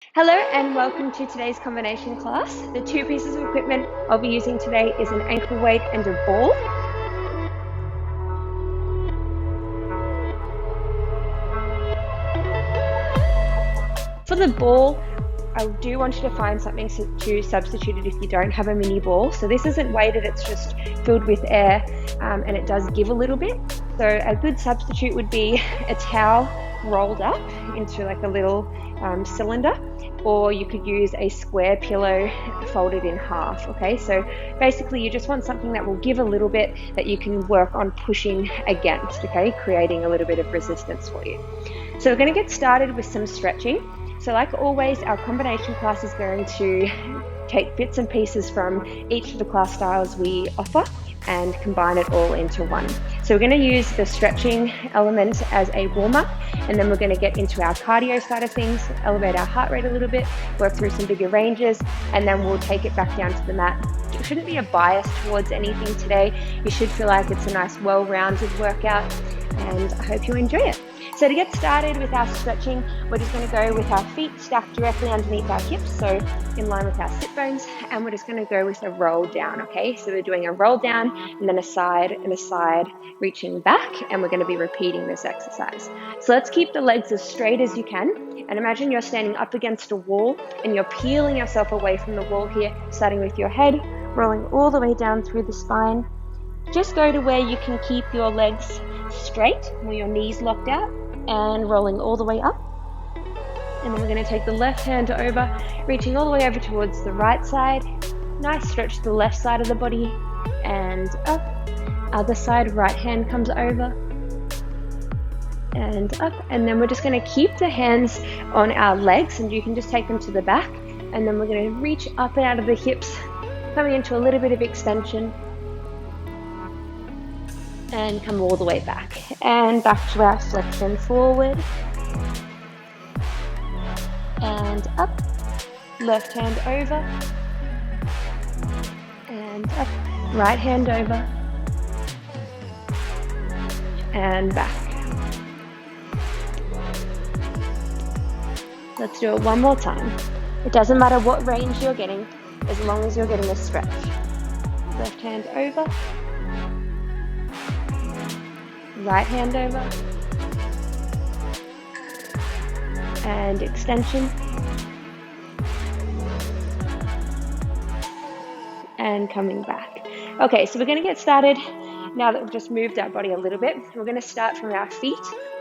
Hello and welcome to today's combination class. The two pieces of equipment I'll be using today is an ankle weight and a ball. For the ball, I do want you to find something to substitute it if you don't have a mini ball. So this isn't weighted, it's just filled with air and it does give a little bit. So a good substitute would be a towel rolled up into like a little cylinder, or you could use a square pillow folded in half. Okay, so basically you just want something that will give a little bit that you can work on pushing against, okay, creating a little bit of resistance for you. So we're going to get started with some stretching. So like always, our combination class is going to take bits and pieces from each of the class styles we offer and combine it all into one. So we're going to use the stretching element as a warm-up, and then we're going to get into our cardio side of things, elevate our heart rate a little bit, work through some bigger ranges, and then we'll take it back down to the mat. It shouldn't be a bias towards anything today. You should feel like it's a nice well-rounded workout, and I hope you enjoy it. So to get started with our stretching, we're just going to go with our feet stacked directly underneath our hips, so in line with our sit bones, and we're just going to go with a roll down, okay? So we're doing a roll down and then a side and a side, reaching back, and we're going to be repeating this exercise. So let's keep the legs as straight as you can, and imagine you're standing up against a wall and you're peeling yourself away from the wall here, starting with your head, rolling all the way down through the spine. Just go to where you can keep your legs straight, with your knees locked out, and rolling all the way up. And then we're going to take the left hand over, reaching all the way over towards the right side. Nice stretch to the left side of the body, and up. Other side, right hand comes over, and up. And then we're just going to keep the hands on our legs, and you can just take them to the back. And then we're going to reach up and out of the hips, coming into a little bit of extension, and come all the way back, and back to our flexion forward, and up, left hand over, and up, right hand over, and back. Let's do it one more time. It doesn't matter what range you're getting, as long as you're getting a stretch. Left hand over, right hand over, and extension, and coming back. Okay, so we're going to get started now that we've just moved our body a little bit. We're going to start from our feet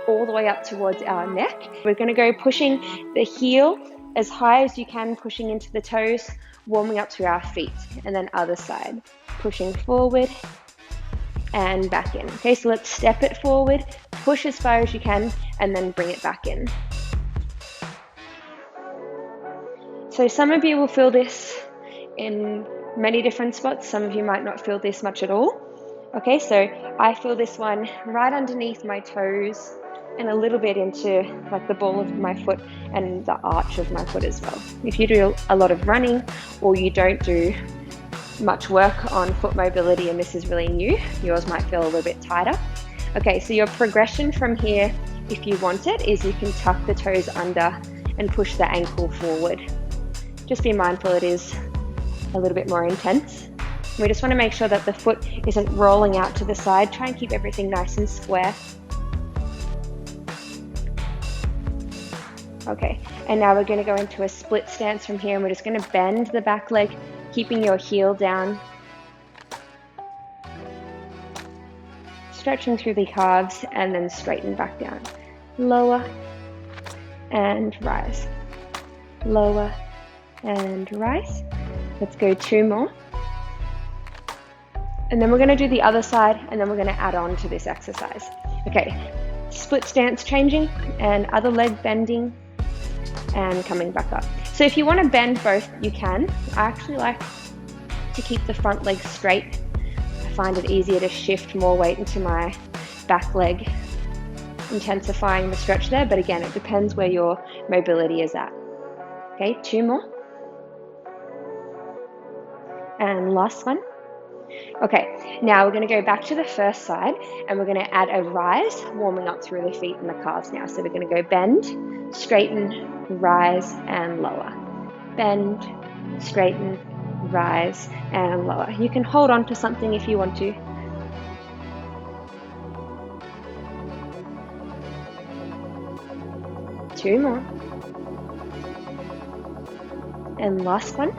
all the way up towards our neck. We're going to go pushing the heel as high as you can, pushing into the toes, warming up to our feet, and then other side, pushing forward and back in. Okay, so let's step it forward, push as far as you can, and then bring it back in. So some of you will feel this in many different spots. Some of you might not feel this much at all. Okay, so I feel this one right underneath my toes and a little bit into like the ball of my foot and the arch of my foot as well. If you do a lot of running or you don't do much work on foot mobility and this is really new, yours might feel a little bit tighter. Okay, so your progression from here, if you want it, is you can tuck the toes under and push the ankle forward. Just be mindful it is a little bit more intense. We just want to make sure that the foot isn't rolling out to the side. Try and keep everything nice and square. Okay, and now we're going to go into a split stance from here, and we're just going to bend the back leg, keeping your heel down, stretching through the calves, and then straighten back down. Lower and rise. Lower and rise. Let's go two more. And then we're going to do the other side, and then we're going to add on to this exercise. Okay, split stance changing, and other leg bending, and coming back up. So if you want to bend both, you can. I actually like to keep the front leg straight. I find it easier to shift more weight into my back leg, intensifying the stretch there, but again, it depends where your mobility is at. Okay, two more. And last one. Okay, now we're going to go back to the first side and we're going to add a rise, warming up through the feet and the calves now. So we're going to go bend, straighten, rise, and lower. Bend, straighten, rise, and lower. You can hold on to something if you want to. Two more. And last one.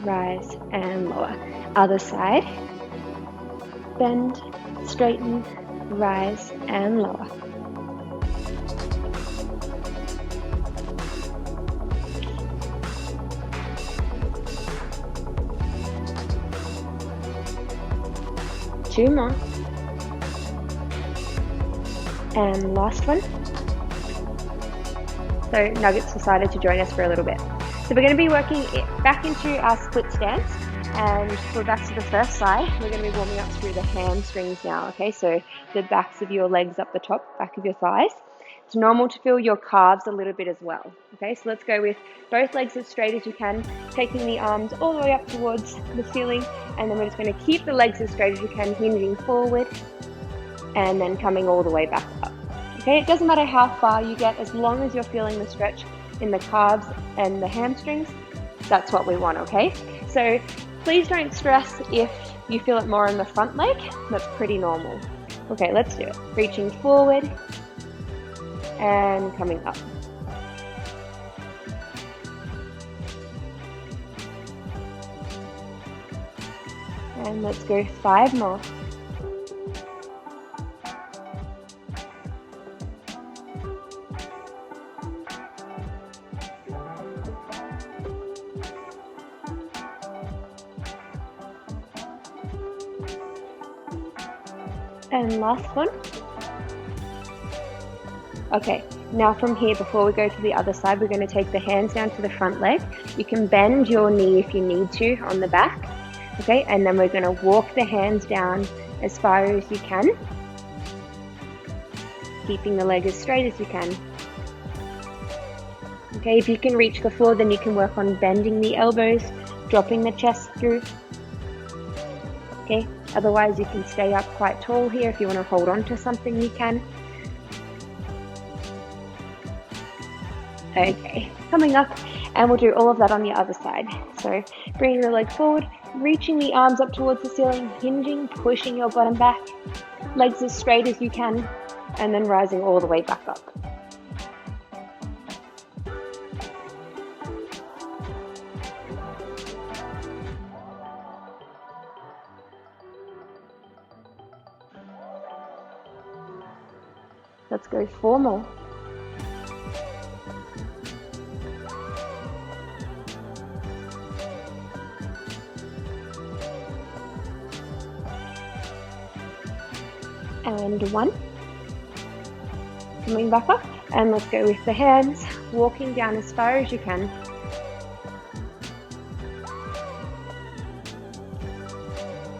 Rise and lower. Other side. Bend, straighten, rise and lower. Two more. And last one. So Nuggets decided to join us for a little bit. So we're going to be working back into our split stance, and we're back to the first side. We're going to be warming up through the hamstrings now, okay? So the backs of your legs up the top, back of your thighs. It's normal to feel your calves a little bit as well, okay? So let's go with both legs as straight as you can, taking the arms all the way up towards the ceiling, and then we're just going to keep the legs as straight as you can, hinging forward, and then coming all the way back up. Okay, it doesn't matter how far you get, as long as you're feeling the stretch in the calves and the hamstrings, that's what we want, okay? So please don't stress if you feel it more in the front leg, that's pretty normal. Okay, let's do it. Reaching forward and coming up. And let's go 5 more. And last one. Okay, now from here, before we go to the other side, we're going to take the hands down to the front leg. You can bend your knee if you need to on the back. Okay, and then we're going to walk the hands down as far as you can, keeping the leg as straight as you can. Okay, if you can reach the floor, then you can work on bending the elbows, dropping the chest through. Okay, otherwise you can stay up quite tall here. If you want to hold on to something, you can. Okay, coming up, and we'll do all of that on the other side. So bringing the leg forward, reaching the arms up towards the ceiling, hinging, pushing your bottom back, legs as straight as you can, and then rising all the way back up. Let's go 4 more. And 1. Coming back up, and let's go with the hands, walking down as far as you can.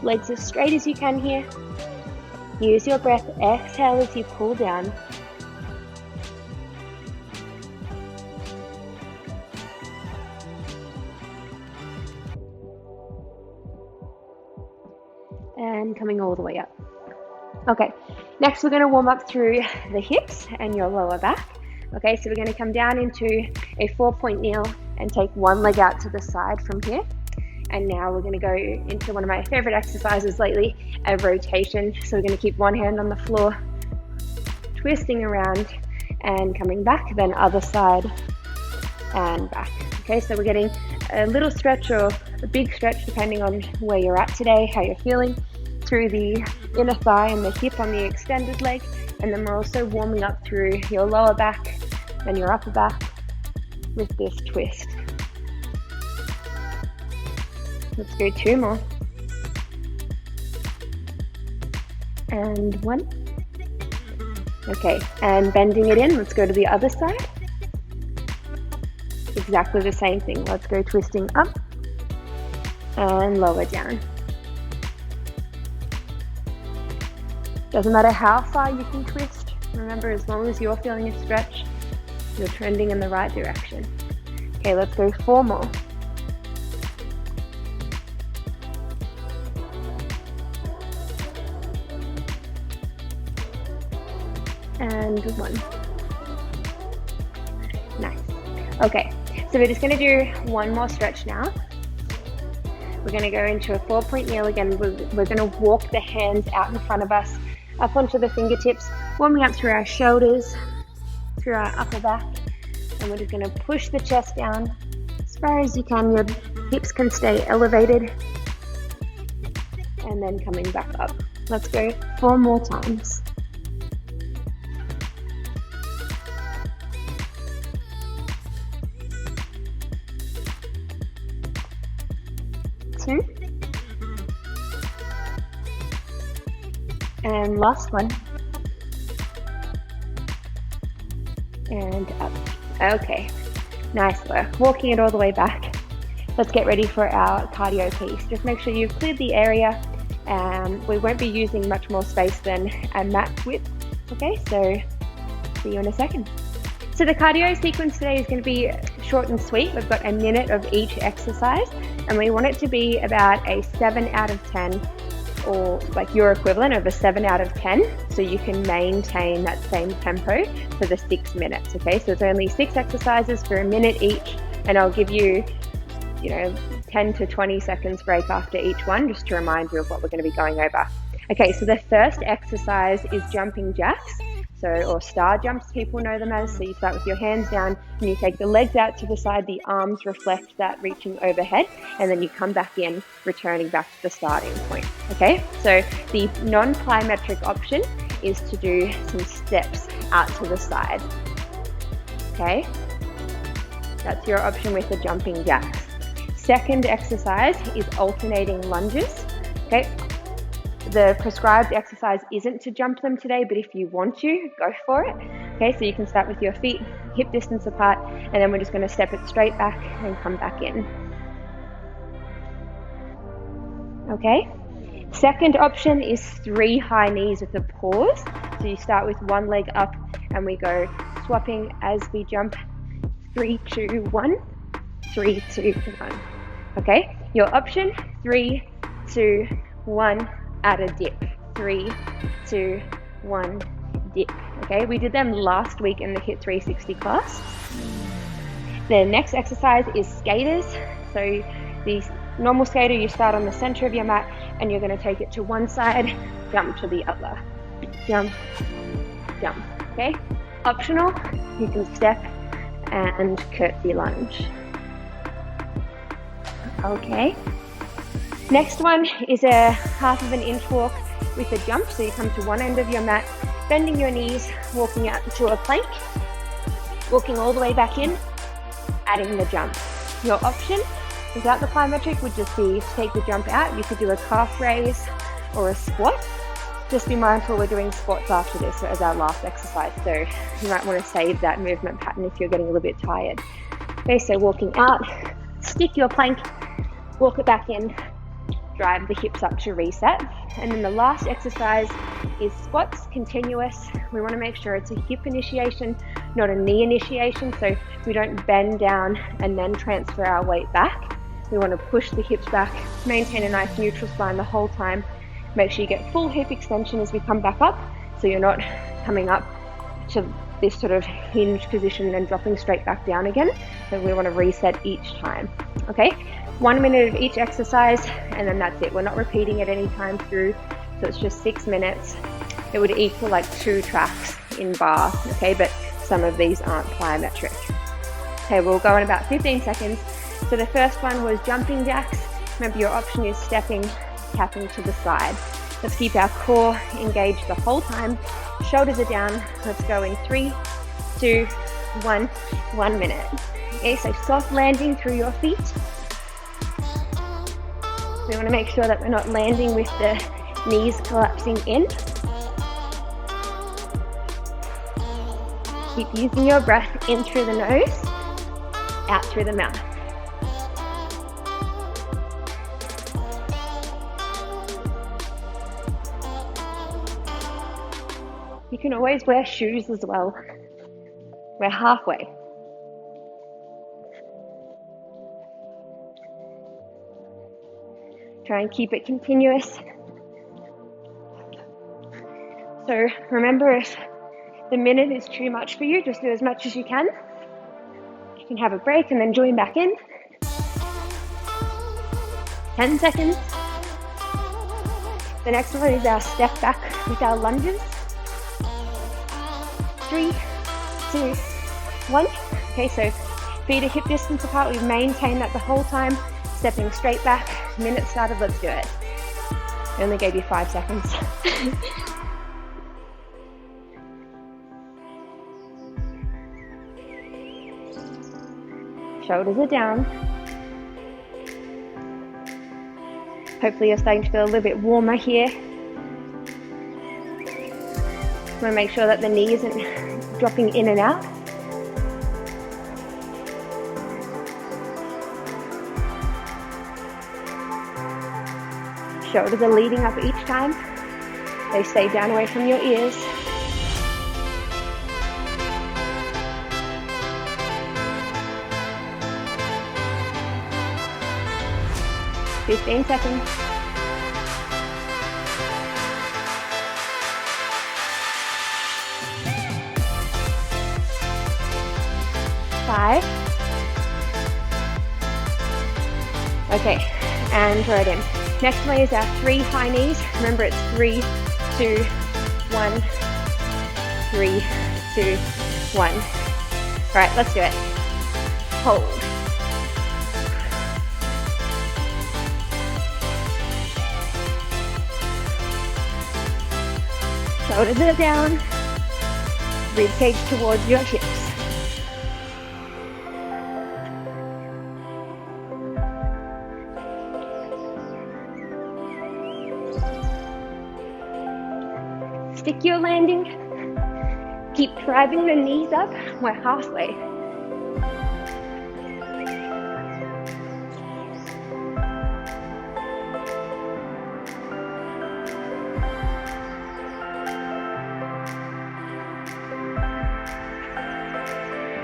Legs as straight as you can here. Use your breath, exhale as you pull down. And coming all the way up. Okay, next we're going to warm up through the hips and your lower back. Okay, so we're going to come down into a 4-point kneel and take one leg out to the side from here. And now we're going to go into one of my favorite exercises lately, a rotation. So we're going to keep one hand on the floor, twisting around and coming back, then other side and back. Okay, so we're getting a little stretch or a big stretch depending on where you're at today, how you're feeling, through the inner thigh and the hip on the extended leg. And then we're also warming up through your lower back and your upper back with this twist. Let's go 2 more. And 1. Okay, and bending it in, let's go to the other side. Exactly the same thing. Let's go twisting up and lower down. Doesn't matter how far you can twist. Remember, as long as you're feeling a stretch, you're trending in the right direction. Okay, let's go 4 more. and 1. Nice. Okay, so we're just going to do one more stretch now. We're going to go into a 4-point kneel again. We're going to walk the hands out in front of us, up onto the fingertips, warming up through our shoulders, through our upper back, and we're just going to push the chest down as far as you can. Your hips can stay elevated, and then coming back up. Let's go 4 more times. 2, and last one, and up. Okay, nice work. Walking it all the way back. Let's get ready for our cardio piece. Just make sure you've cleared the area. We won't be using much more space than a mat width. Okay, so see you in a second. So the cardio sequence today is going to be short and sweet. We've got a minute of each exercise, and we want it to be about a 7 out of 10, or like your equivalent of a 7 out of 10, so you can maintain that same tempo for the 6 minutes. Okay, so it's only 6 exercises for a minute each, and I'll give you 10 to 20 seconds break after each one, just to remind you of what we're going to be going over. Okay, so the first exercise is jumping jacks. Or star jumps, people know them as. So you start with your hands down and you take the legs out to the side, the arms reflect that reaching overhead, and then you come back in, returning back to the starting point. Okay, so the non-plyometric option is to do some steps out to the side. Okay, that's your option with the jumping jacks. Second exercise is alternating lunges. Okay, the prescribed exercise isn't to jump them today, but if you want to, go for it. Okay, so you can start with your feet hip distance apart, and then we're just going to step it straight back and come back in. Okay, second option is 3 high knees with a pause. So you start with one leg up and we go swapping as we jump. 3, 2, 1, 3, 2, 1. Okay, your option, 3, 2, 1, add a dip. 3, 2, 1, dip. Okay, we did them last week in the HIIT 360 class. The next exercise is skaters. So the normal skater, you start on the center of your mat and you're going to take it to one side, jump to the other. Jump, jump. Okay, optional, you can step and curtsy lunge. Okay. Next one is a 1/2 inch walk with a jump. So you come to one end of your mat, bending your knees, walking out to a plank, walking all the way back in, adding the jump. Your option without the plyometric would just be to take the jump out. You could do a calf raise or a squat. Just be mindful we're doing squats after this as our last exercise, so you might want to save that movement pattern if you're getting a little bit tired. Okay, so walking out, stick your plank, walk it back in, drive the hips up to reset. And then the last exercise is squats, continuous. We want to make sure it's a hip initiation, not a knee initiation, so we don't bend down and then transfer our weight back. We want to push the hips back, maintain a nice neutral spine the whole time. Make sure you get full hip extension as we come back up, so you're not coming up to this sort of hinge position and then dropping straight back down again. So we want to reset each time. Okay, 1 minute of each exercise, and then that's it. We're not repeating it any time through, so it's just 6 minutes. It would equal like 2 tracks in bar, okay, but some of these aren't plyometric. Okay, we'll go in about 15 seconds. So the first one was jumping jacks. Remember, your option is stepping, tapping to the side. Let's keep our core engaged the whole time. Shoulders are down. Let's go in 3, 2, 1, 1 minute. Okay, so soft landing through your feet. We want to make sure that we're not landing with the knees collapsing in. Keep using your breath in through the nose, out through the mouth. You can always wear shoes as well. We're halfway. Try and keep it continuous. So remember, if the minute is too much for you, just do as much as you can. You can have a break and then join back in. 10 seconds. The next one is our step back with our lunges. 3, 2, 1. Okay, so feet are hip distance apart. We've maintained that the whole time. Stepping straight back. Minute started, let's do it. I only gave you 5 seconds. Shoulders are down. Hopefully you're starting to feel a little bit warmer here. Want to make sure that the knee isn't dropping in and out. Shoulders are leading up each time. They stay down away from your ears. Fifteen seconds. 5. Okay, and throw it in. Next one is our 3 high knees. Remember, it's 3, 2, 1, 3, 2, 1. All right, let's do it. Hold. Shoulders are down. Rib cage towards your hips. Stick your landing. Keep driving the knees up. We're halfway.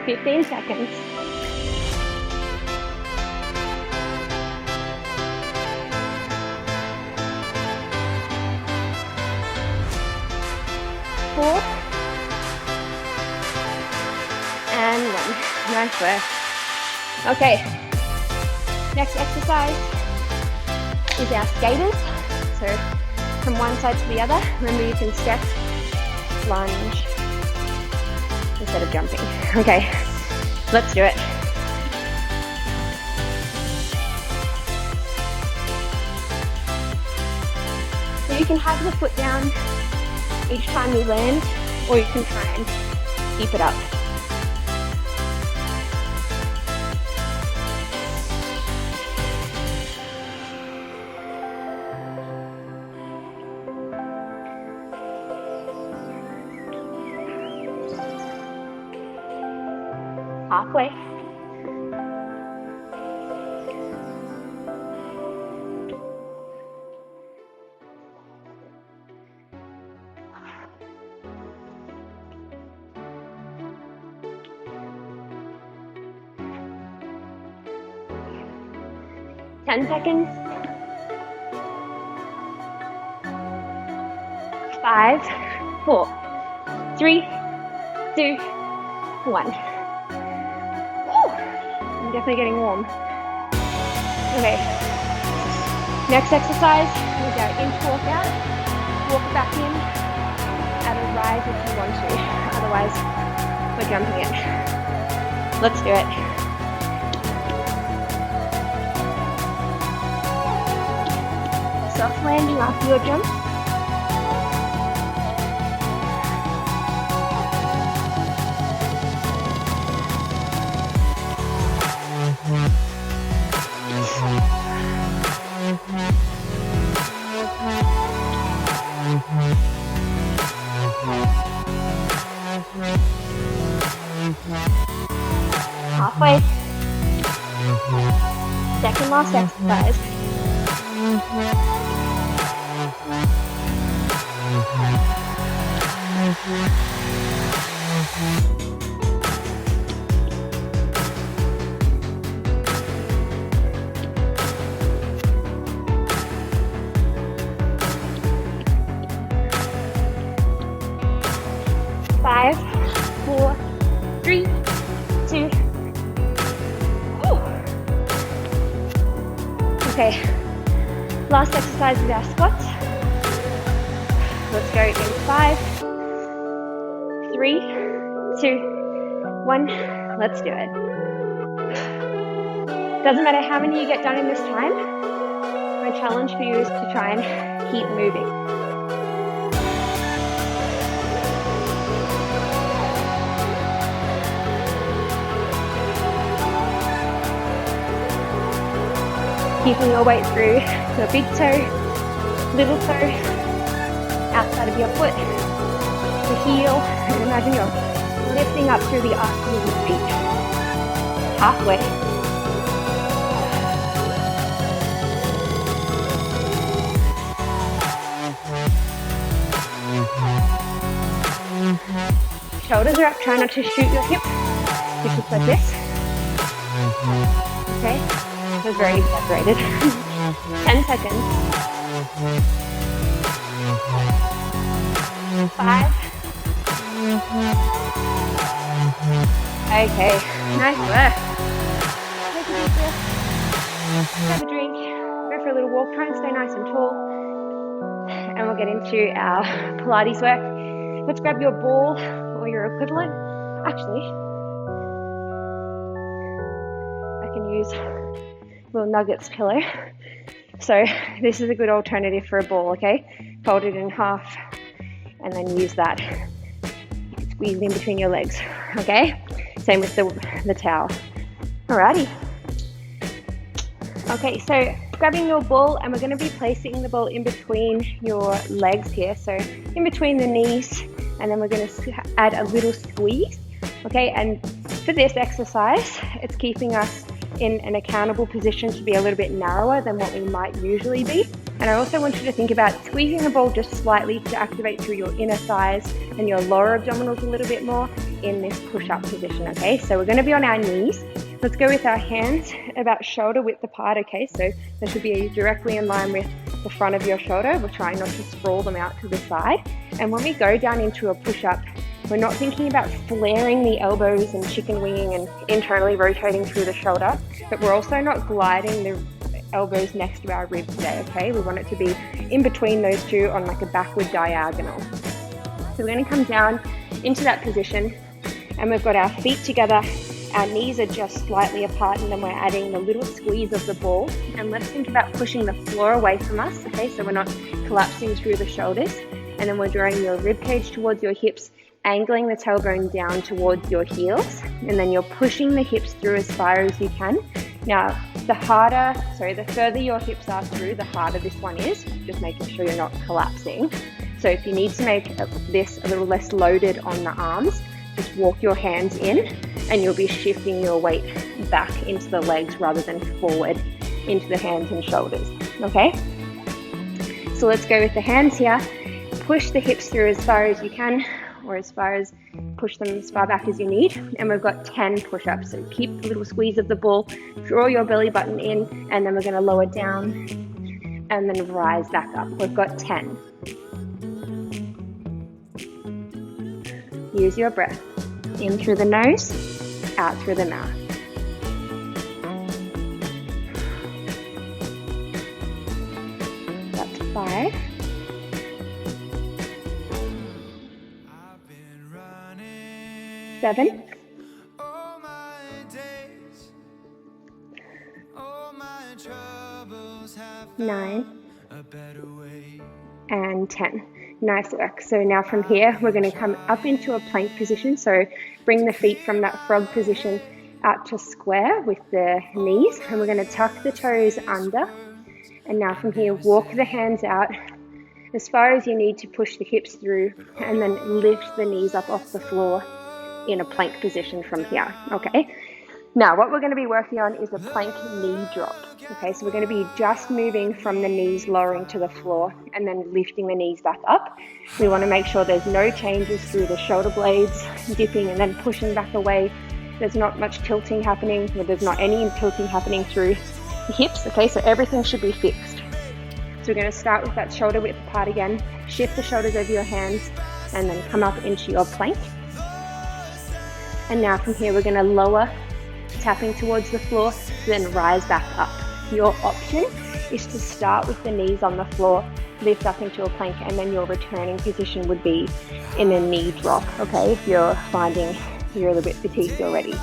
Fifteen seconds. 4 and 1. Nice work. Okay, next exercise is our skaters. So from one side to the other, remember you can step, lunge, instead of jumping. Okay, let's do it. So you can have the foot down each time you land, or you can try and keep it up. Halfway. Ten seconds. 5, 4, 3, 2, 1. I'm definitely getting warm. Okay. Next exercise is our inch walkout. Walk back in at a rise if you want to. Otherwise, we're jumping in. Let's do it. Soft landing after your jump. Halfway. Second last exercise. 5, Okay, last exercise is our squats. Let's go in 5, 3, 2, 1. Let's do it. Doesn't matter how many you get done in this time. My challenge for you is to try and keep moving. Keeping your weight through your big toe, little toe, outside of your foot, the heel, and imagine you're lifting up through the arches of your feet. Halfway. Shoulders are up, try not to shoot your hip. Your hips like this. Okay, that was very exaggerated. 10 seconds. 5. Okay, nice work. Take a deep breath. Have a drink. Go for a little walk. Try and stay nice and tall. And we'll get into our Pilates work. Let's grab your ball or your equivalent. Actually, I can use little Nuggets pillow. So this is a good alternative for a ball, okay? Fold it in half and then use that. You can squeeze it in between your legs, okay? Same with the towel. Alrighty. Okay, so grabbing your ball, and we're going to be placing the ball in between your legs here. So in between the knees, and then we're going to add a little squeeze, okay? And for this exercise, it's keeping us in an accountable position to be a little bit narrower than what we might usually be. And I also want you to think about squeezing the ball just slightly to activate through your inner thighs and your lower abdominals a little bit more in this push-up position, okay? So we're going to be on our knees. Let's go with our hands about shoulder width apart, okay? So they should be directly in line with the front of your shoulder. We're trying not to sprawl them out to the side. And when we go down into a push-up, we're not thinking about flaring the elbows and chicken winging and internally rotating through the shoulder, but we're also not gliding the elbows next to our rib today, okay? We want it to be in between those two on like a backward diagonal. So we're going to come down into that position, and we've got our feet together. Our knees are just slightly apart, and then we're adding the little squeeze of the ball. And let's think about pushing the floor away from us, okay? So we're not collapsing through the shoulders. And then we're drawing your rib cage towards your hips, angling the tailbone down towards your heels, and then you're pushing the hips through as far as you can. Now, the further your hips are through, the harder this one is, just making sure you're not collapsing. So if you need to make this a little less loaded on the arms, just walk your hands in, and you'll be shifting your weight back into the legs rather than forward into the hands and shoulders, okay? So let's go with the hands here. Push the hips through as far as you can, or push them as far back as you need. And we've got 10 push-ups. So keep a little squeeze of the ball, draw your belly button in, and then we're going to lower down and then rise back up. We've got 10. Use your breath. In through the nose, out through the mouth. That's 5. 7. 9. And 10. Nice work. So now from here, we're going to come up into a plank position. So bring the feet from that frog position out to square with the knees. And we're going to tuck the toes under. And now from here, walk the hands out as far as you need to push the hips through, and then lift the knees up off the floor in a plank position from here, okay? Now, what we're going to be working on is a plank knee drop, okay? So we're going to be just moving from the knees, lowering to the floor, and then lifting the knees back up. We want to make sure there's no changes through the shoulder blades, dipping and then pushing back away. There's not much tilting happening, or there's not any tilting happening through the hips, okay? So everything should be fixed. So we're going to start with that shoulder width apart again, shift the shoulders over your hands, and then come up into your plank. And now from here, we're going to lower, tapping towards the floor, then rise back up. Your option is to start with the knees on the floor, lift up into a plank, and then your returning position would be in a knee drop, okay, if you're finding you're a little bit fatigued already.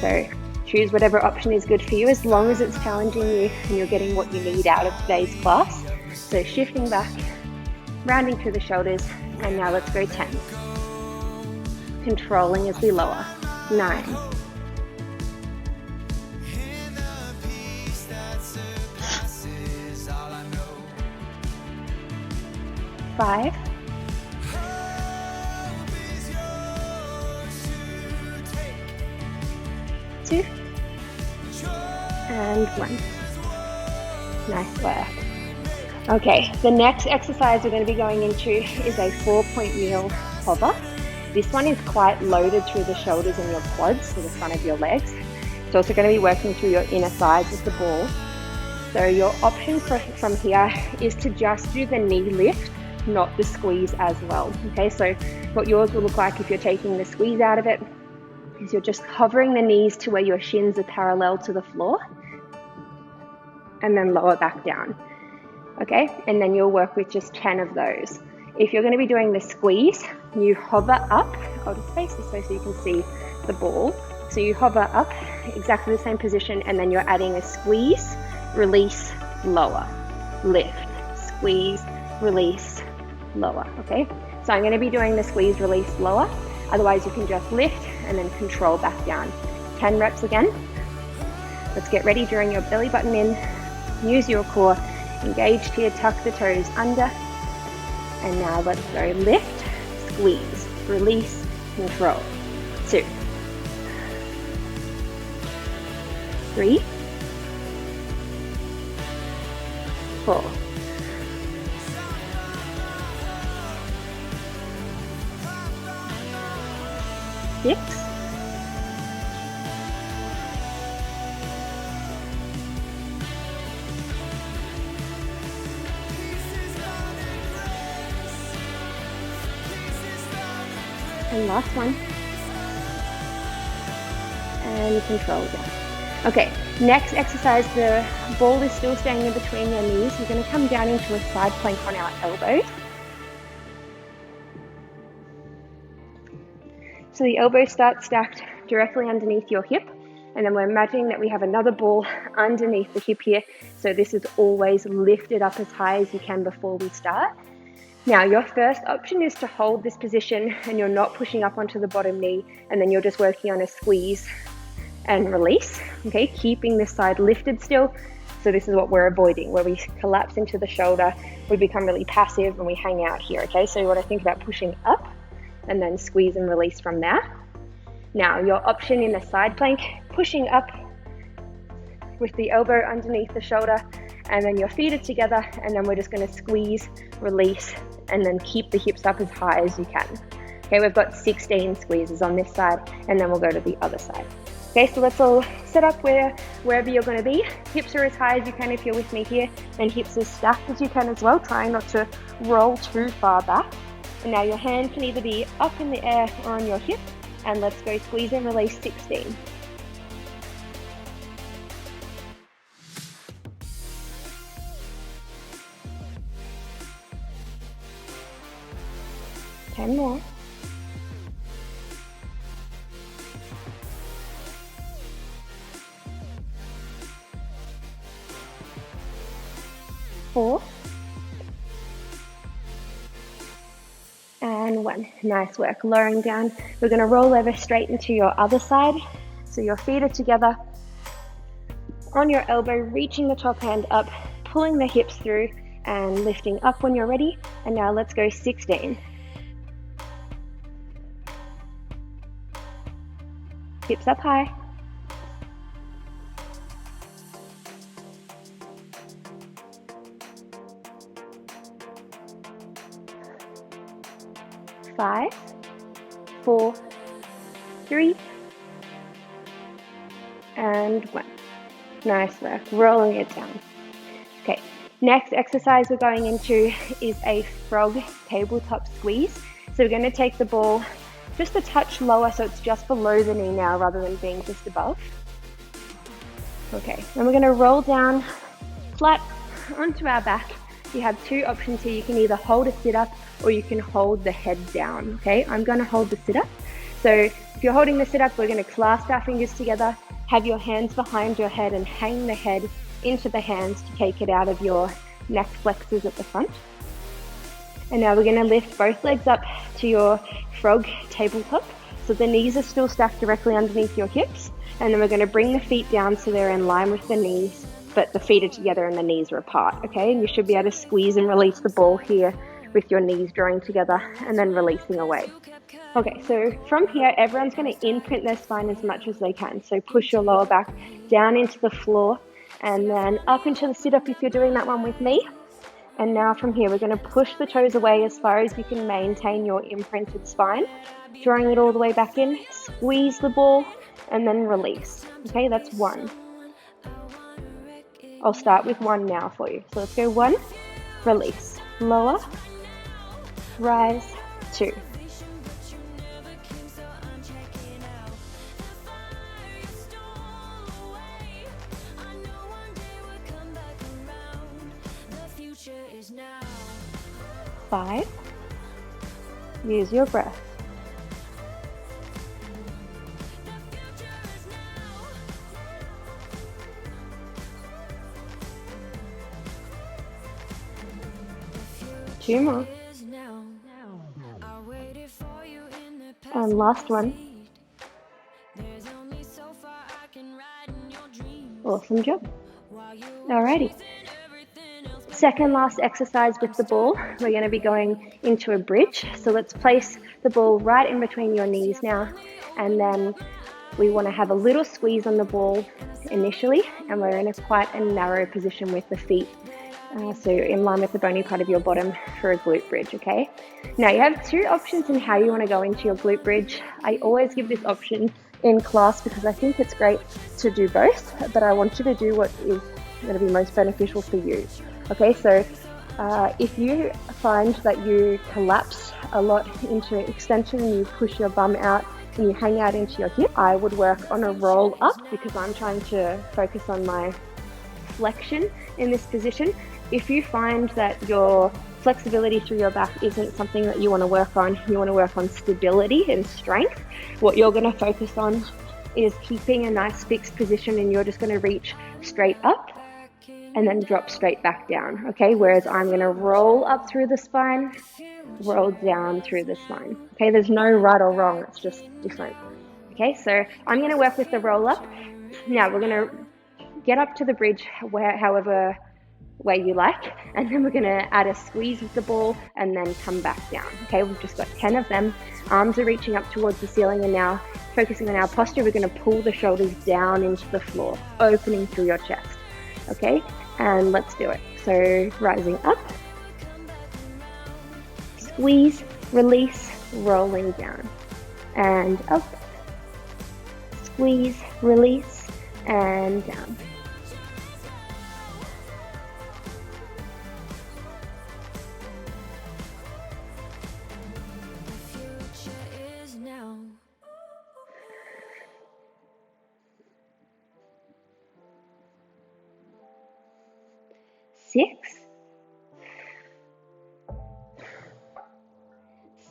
So choose whatever option is good for you, as long as it's challenging you and you're getting what you need out of today's class. So shifting back, rounding through the shoulders, and now let's go 10. Controlling as we lower. 9. 5. 2. And 1. Nice work. Okay, the next exercise we're going to be going into is a 4-point kneel hover. This one is quite loaded through the shoulders and your quads, so the front of your legs. It's also going to be working through your inner thighs with the ball. So your option from here is to just do the knee lift, not the squeeze as well. Okay, so what yours will look like if you're taking the squeeze out of it is you're just hovering the knees to where your shins are parallel to the floor, and then lower back down. Okay, and then you'll work with just 10 of those. If you're going to be doing the squeeze, you hover up. I'll just face this way so you can see the ball. So you hover up, exactly the same position, and then you're adding a squeeze, release, lower, lift, squeeze, release, lower. Okay, so I'm going to be doing the squeeze, release, lower. Otherwise you can just lift and then control back down. 10 reps again. Let's get ready. During your belly button in, use your core, engage here, tuck the toes under, and now let's go lift, squeeze, release, control. 2, 3, 4, 6, 'and last one, and control down. Okay, next exercise, the ball is still staying in between your knees. We're going to come down into a side plank on our elbows. So the elbows start stacked directly underneath your hip, and then we're imagining that we have another ball underneath the hip here. So this is always lifted up as high as you can before we start. Now your first option is to hold this position and you're not pushing up onto the bottom knee, and then you're just working on a squeeze and release, okay, keeping this side lifted still. So this is what we're avoiding, where we collapse into the shoulder, we become really passive and we hang out here, okay? So you want to think about pushing up and then squeeze and release from there. Now your option in the side plank, pushing up with the elbow underneath the shoulder, and then your feet are together, and then we're just going to squeeze, release, and then keep the hips up as high as you can. Okay, we've got 16 squeezes on this side, and then we'll go to the other side. Okay, so let's all set up wherever you're going to be. Hips are as high as you can if you're with me here, and hips as stacked as you can as well, trying not to roll too far back. And now your hand can either be up in the air or on your hip, and let's go squeeze and release 16. Ten more. 4, and 1. Nice work. Lowering down. We're going to roll over straight into your other side. So your feet are together on your elbow, reaching the top hand up, pulling the hips through and lifting up when you're ready. And now let's go 16. Hips up high. 5, 4, 3, and 1. Nice work, rolling it down. Okay, next exercise we're going into is a frog tabletop squeeze. So we're going to take the ball just a touch lower, so it's just below the knee now rather than being just above. Okay, then we're gonna roll down flat onto our back. You have two options here. You can either hold a sit-up or you can hold the head down, okay? I'm gonna hold the sit-up. So if you're holding the sit-up, we're gonna clasp our fingers together, have your hands behind your head and hang the head into the hands to take it out of your neck flexors at the front. And now we're gonna lift both legs up to your frog tabletop. So the knees are still stacked directly underneath your hips. And then we're gonna bring the feet down so they're in line with the knees, but the feet are together and the knees are apart, okay? And you should be able to squeeze and release the ball here with your knees drawing together and then releasing away. Okay, so from here, everyone's gonna imprint their spine as much as they can. So push your lower back down into the floor and then up into the sit-up if you're doing that one with me. And now from here, we're gonna push the toes away as far as you can maintain your imprinted spine, drawing it all the way back in, squeeze the ball, and then release. Okay, that's one. I'll start with one now for you. So let's go one, release, lower, rise, two. Five, use your breath. 2 more. And last one. Awesome job. Alrighty. Second last exercise with the ball. We're going to be going into a bridge. So let's place the ball right in between your knees now. And then we want to have a little squeeze on the ball initially. And we're in quite a narrow position with the feet. So in line with the bony part of your bottom for a glute bridge, okay? Now you have two options in how you want to go into your glute bridge. I always give this option in class because I think it's great to do both, but I want you to do what is going to be most beneficial for you. Okay, so if you find that you collapse a lot into extension and you push your bum out and you hang out into your hip, I would work on a roll up because I'm trying to focus on my flexion in this position. If you find that your flexibility through your back isn't something that you want to work on, you want to work on stability and strength, what you're going to focus on is keeping a nice fixed position, and you're just going to reach straight up and then drop straight back down, okay? Whereas I'm going to roll up through the spine, roll down through the spine, okay? There's no right or wrong, it's just different, okay? So I'm going to work with the roll up. Now we're going to get up to the bridge however way you like, and then we're going to add a squeeze with the ball and then come back down, okay? We've just got 10 of them. Arms are reaching up towards the ceiling, and now focusing on our posture, we're going to pull the shoulders down into the floor, opening through your chest, okay? And let's do it. So rising up, squeeze, release, rolling down, and up, squeeze, release, and down. Six,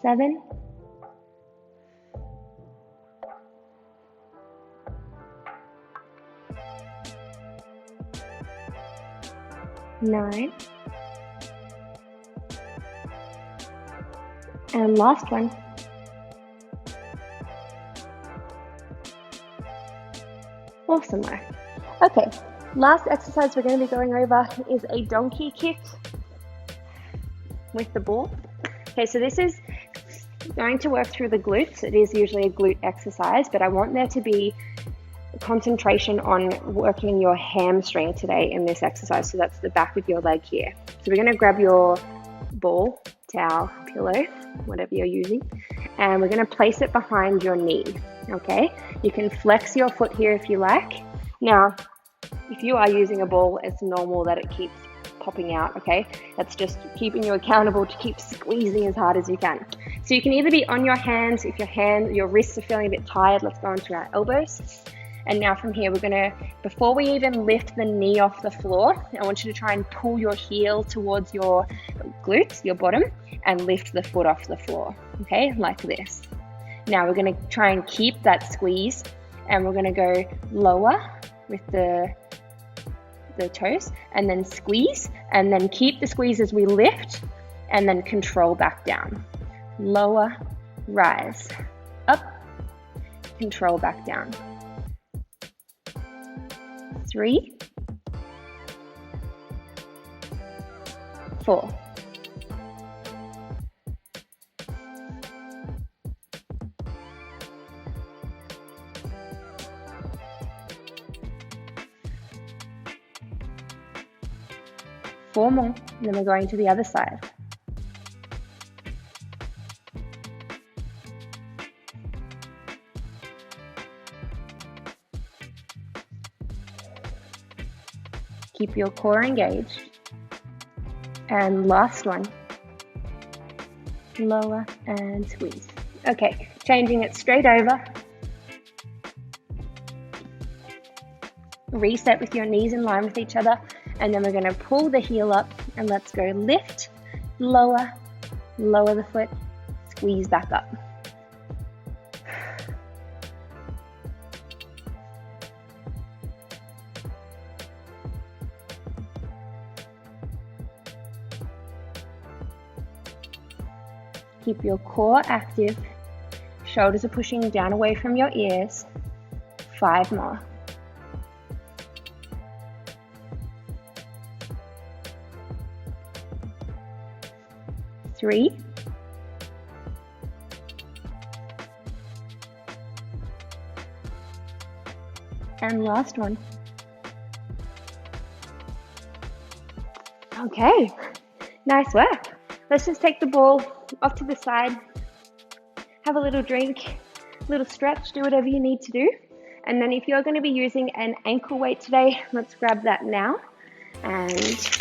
7, 9, and last one. Awesome work. Okay. Last exercise we're going to be going over is a donkey kick with the ball. Okay, so this is going to work through the glutes. It is usually a glute exercise, but I want there to be concentration on working your hamstring today in this exercise. So that's the back of your leg here. So we're going to grab your ball, towel, pillow, whatever you're using, and we're going to place it behind your knee, okay? You can flex your foot here if you like. Now, if you are using a ball, it's normal that it keeps popping out, okay? That's just keeping you accountable to keep squeezing as hard as you can. So you can either be on your hands, if your wrists are feeling a bit tired, let's go onto our elbows. And now from here, we're gonna, before we even lift the knee off the floor, I want you to try and pull your heel towards your glutes, your bottom, and lift the foot off the floor, okay, like this. Now we're gonna try and keep that squeeze, and we're gonna go lower with the toes, and then squeeze, and then keep the squeeze as we lift, and then control back down. Lower, rise, up, control back down. 3, 4. Four more, and then we're going to the other side. Keep your core engaged. And last one. Lower and squeeze. Okay, changing it straight over. Reset with your knees in line with each other. And then we're going to pull the heel up, and let's go lift, lower, lower the foot, squeeze back up. Keep your core active. Shoulders are pushing down away from your ears. 5 more. 3, 'and last one. Okay, nice work. Let's just take the ball off to the side, have a little drink, little stretch, do whatever you need to do. And then if you're going to be using an ankle weight today, let's grab that now. And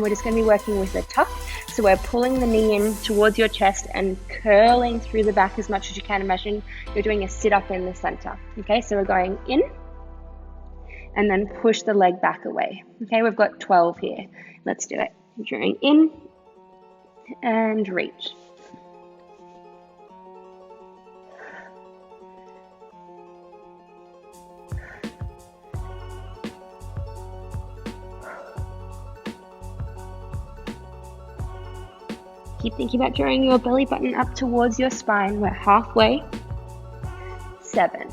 we're just going to be working with a tuck. So we're pulling the knee in towards your chest and curling through the back as much as you can. Imagine you're doing a sit-up in the center. Okay, so we're going in and then push the leg back away. Okay, we've got 12 here. Let's do it. Drawing in and reach. Keep thinking about drawing your belly button up towards your spine. We're halfway. 7,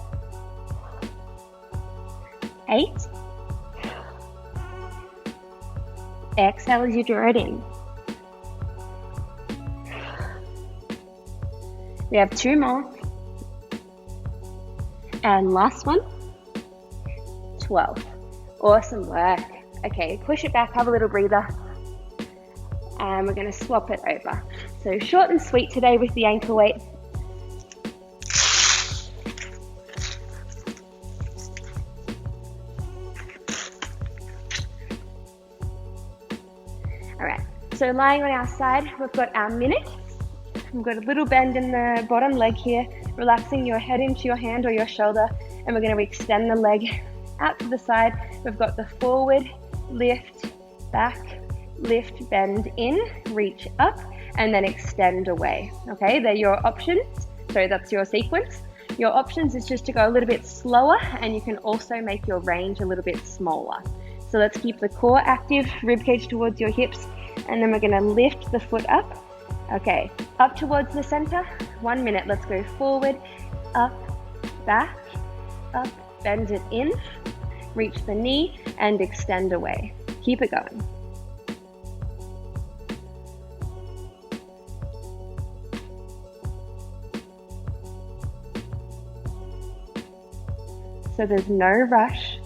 8. Exhale as you draw it in. We have 2 more. And last one. 12. Awesome work. Okay, push it back, have a little breather. And we're going to swap it over. So short and sweet today with the ankle weight. All right, so lying on our side, we've got our minute. We've got a little bend in the bottom leg here, relaxing your head into your hand or your shoulder, and we're going to extend the leg out to the side. We've got the forward, lift, back, lift, bend in, reach up, and then extend away. Okay, they're your options. So that's your sequence. Your options is just to go a little bit slower, and you can also make your range a little bit smaller. So let's keep the core active, rib cage towards your hips, and then we're going to lift the foot up. Okay, up towards the center. 1 minute. Let's go forward, up, back, up, bend it in, reach the knee, and extend away. Keep it going. So there's no rush.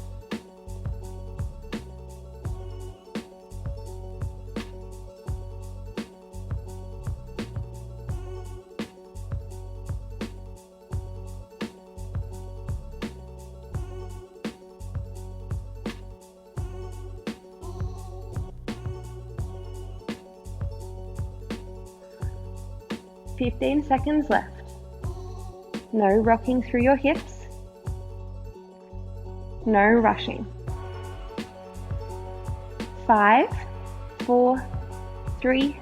"15 seconds left. No rocking through your hips. No rushing. 5, 4, 3,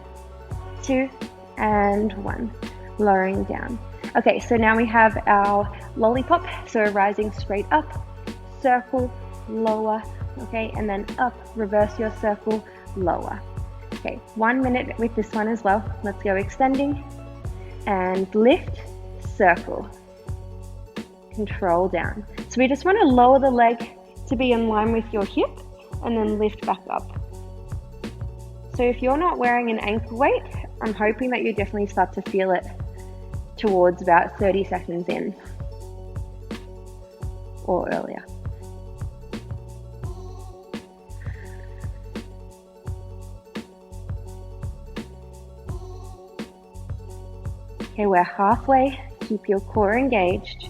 2, and 1. Lowering down. Okay, so now we have our lollipop. So we're rising straight up, circle, lower, okay, and then up, reverse your circle, lower. Okay, 1 minute with this one as well. Let's go extending and lift, circle. Control down. So we just want to lower the leg to be in line with your hip and then lift back up. So if you're not wearing an ankle weight, I'm hoping that you definitely start to feel it towards about 30 seconds in or earlier. Okay, we're halfway. Keep your core engaged.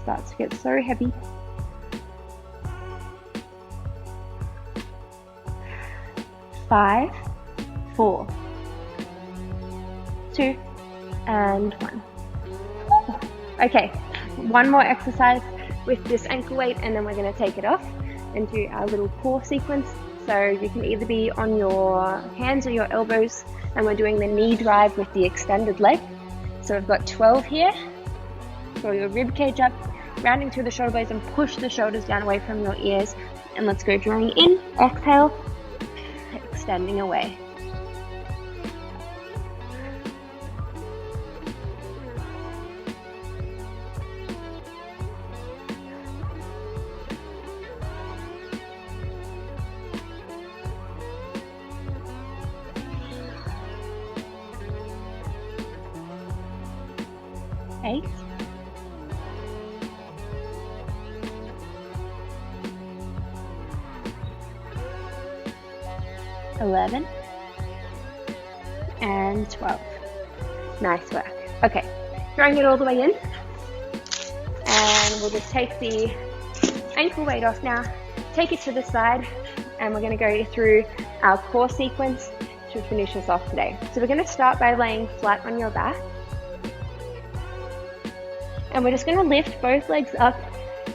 Starts to get so heavy. Five, 4, 2, and 1. Okay, one more exercise with this ankle weight, and then we're going to take it off and do our little core sequence. So you can either be on your hands or your elbows, and we're doing the knee drive with the extended leg. So we've got 12 here. Throw your rib cage up, rounding through the shoulder blades, and push the shoulders down away from your ears. And let's go drawing in, exhale, extending away. Eight, 11, and 12. Nice work. Okay, throwing it all the way in. And we'll just take the ankle weight off now, take it to the side, and we're going to go through our core sequence to finish us off today. So we're going to start by laying flat on your back. And we're just going to lift both legs up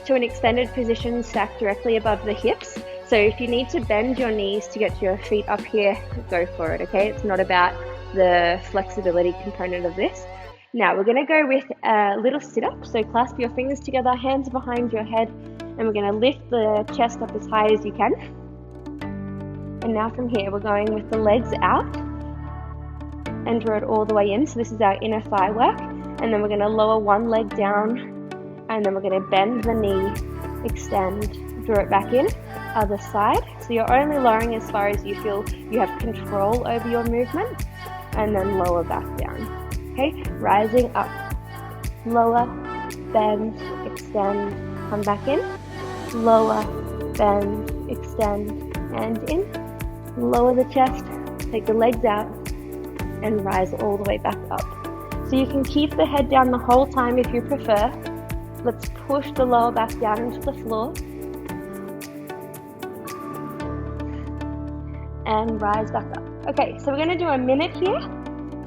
to an extended position stacked directly above the hips. So if you need to bend your knees to get your feet up here, go for it, okay? It's not about the flexibility component of this. Now we're going to go with a little sit-up. So clasp your fingers together, hands behind your head, and we're going to lift the chest up as high as you can. And now from here, we're going with the legs out and draw it all the way in. So this is our inner thigh work. And then we're going to lower one leg down, and then we're going to bend the knee, extend, draw it back in, other side. So you're only lowering as far as you feel you have control over your movement, and then lower back down. Okay, rising up, lower, bend, extend, come back in, lower, bend, extend, and in, lower the chest, take the legs out, and rise all the way back up. So you can keep the head down the whole time if you prefer. Let's push the lower back down into the floor. And rise back up. Okay, so we're going to do a minute here,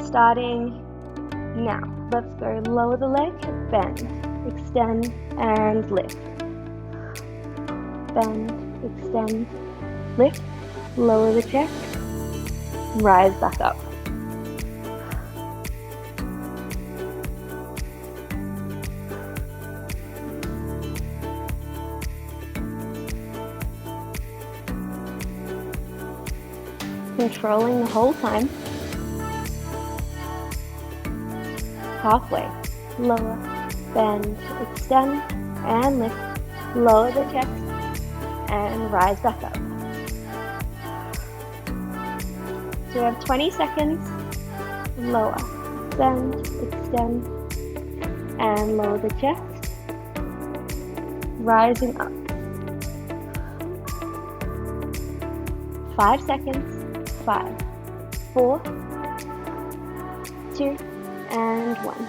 starting now. Let's go lower the leg, bend, extend, and lift. Bend, extend, lift, lower the chest, rise back up. Controlling the whole time. Halfway. Lower, bend, extend, and lift. Lower the chest, and rise back up. So you have 20 seconds. Lower, bend, extend, and lower the chest. Rising up. 5 seconds. 5, 4, 2, and 1.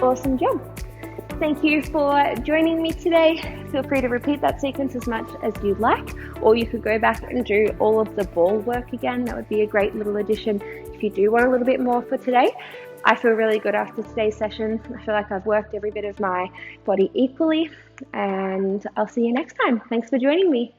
Awesome job. Thank you for joining me today. Feel free to repeat that sequence as much as you'd like, or you could go back and do all of the ball work again. That would be a great little addition if you do want a little bit more for today. I feel really good after today's session. I feel like I've worked every bit of my body equally, and I'll see you next time. Thanks for joining me.